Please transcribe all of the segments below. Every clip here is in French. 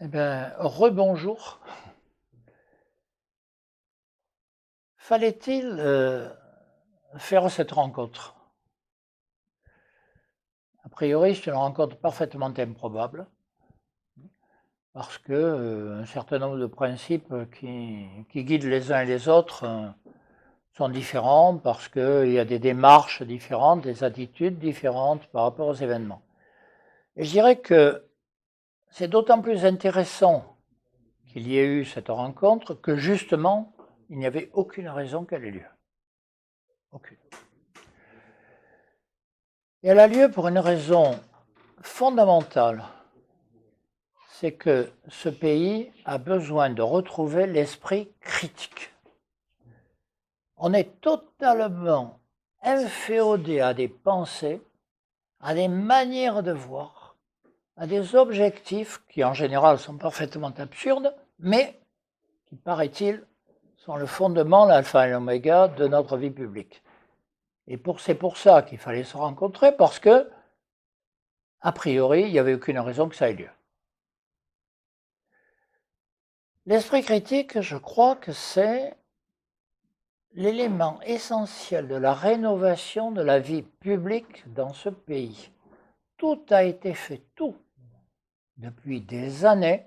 Eh bien, rebonjour. Fallait-il faire cette rencontre? A priori, c'est une rencontre parfaitement improbable, parce que un certain nombre de principes qui guident les uns et les autres sont différents, parce qu'il y a des démarches différentes, des attitudes différentes par rapport aux événements. Et je dirais que c'est d'autant plus intéressant qu'il y ait eu cette rencontre que justement, il n'y avait aucune raison qu'elle ait lieu. Aucune. Et elle a lieu pour une raison fondamentale, c'est que ce pays a besoin de retrouver l'esprit critique. On est totalement inféodé à des pensées, à des manières de voir, à des objectifs qui en général sont parfaitement absurdes, mais qui, paraît-il, sont le fondement, l'alpha et l'oméga de notre vie publique. Et c'est pour ça qu'il fallait se rencontrer, parce que, a priori, il n'y avait aucune raison que ça ait lieu. L'esprit critique, je crois que c'est l'élément essentiel de la rénovation de la vie publique dans ce pays. Tout a été fait, tout, depuis des années,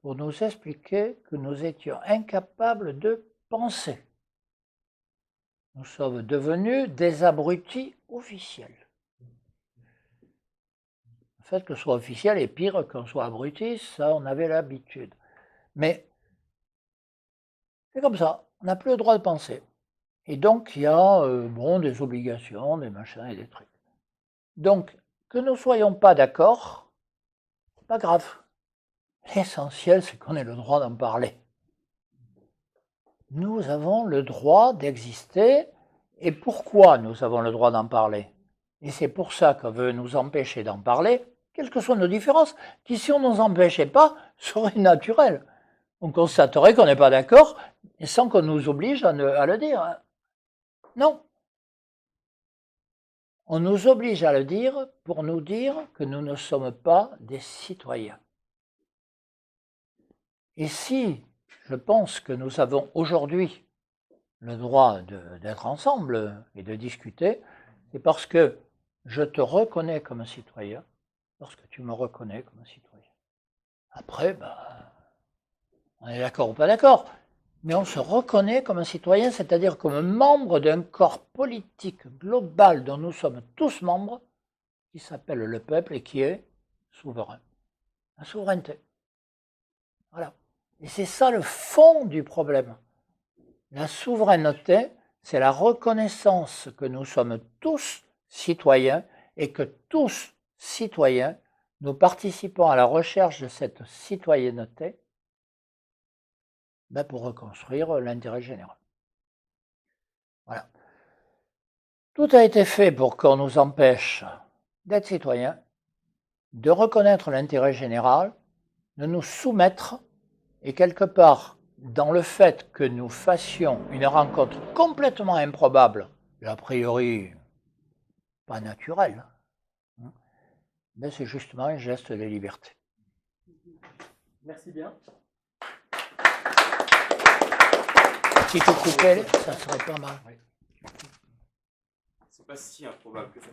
pour nous expliquer que nous étions incapables de penser. Nous sommes devenus des abrutis officiels. Le fait que ce soit officiel est pire qu'on soit abruti, ça on avait l'habitude. Mais c'est comme ça, on n'a plus le droit de penser. Et donc, il y a des obligations, des machins et des trucs. Donc, que nous ne soyons pas d'accord, c'est pas grave. L'essentiel, c'est qu'on ait le droit d'en parler. Nous avons le droit d'exister. Et pourquoi nous avons le droit d'en parler? Et c'est pour ça qu'on veut nous empêcher d'en parler, quelles que soient nos différences, qui, si on ne nous empêchait pas, seraient naturelles. On constaterait qu'on n'est pas d'accord, et sans qu'on nous oblige à le dire. Non. On nous oblige à le dire pour nous dire que nous ne sommes pas des citoyens. Et si je pense que nous avons aujourd'hui le droit d'être ensemble et de discuter, c'est parce que je te reconnais comme un citoyen, parce que tu me reconnais comme un citoyen. Après, on est d'accord ou pas d'accord, mais on se reconnaît comme un citoyen, c'est-à-dire comme membre d'un corps politique global dont nous sommes tous membres, qui s'appelle le peuple et qui est souverain. La souveraineté. Voilà. Et c'est ça le fond du problème. La souveraineté, c'est la reconnaissance que nous sommes tous citoyens et que tous citoyens, nous participons à la recherche de cette citoyenneté pour reconstruire l'intérêt général. Voilà. Tout a été fait pour qu'on nous empêche d'être citoyens, de reconnaître l'intérêt général, de nous soumettre, et quelque part, dans le fait que nous fassions une rencontre complètement improbable, et a priori pas naturelle, c'est justement un geste de liberté. Merci bien. Si tu coupais, ça serait pas mal. C'est pas si improbable que ça.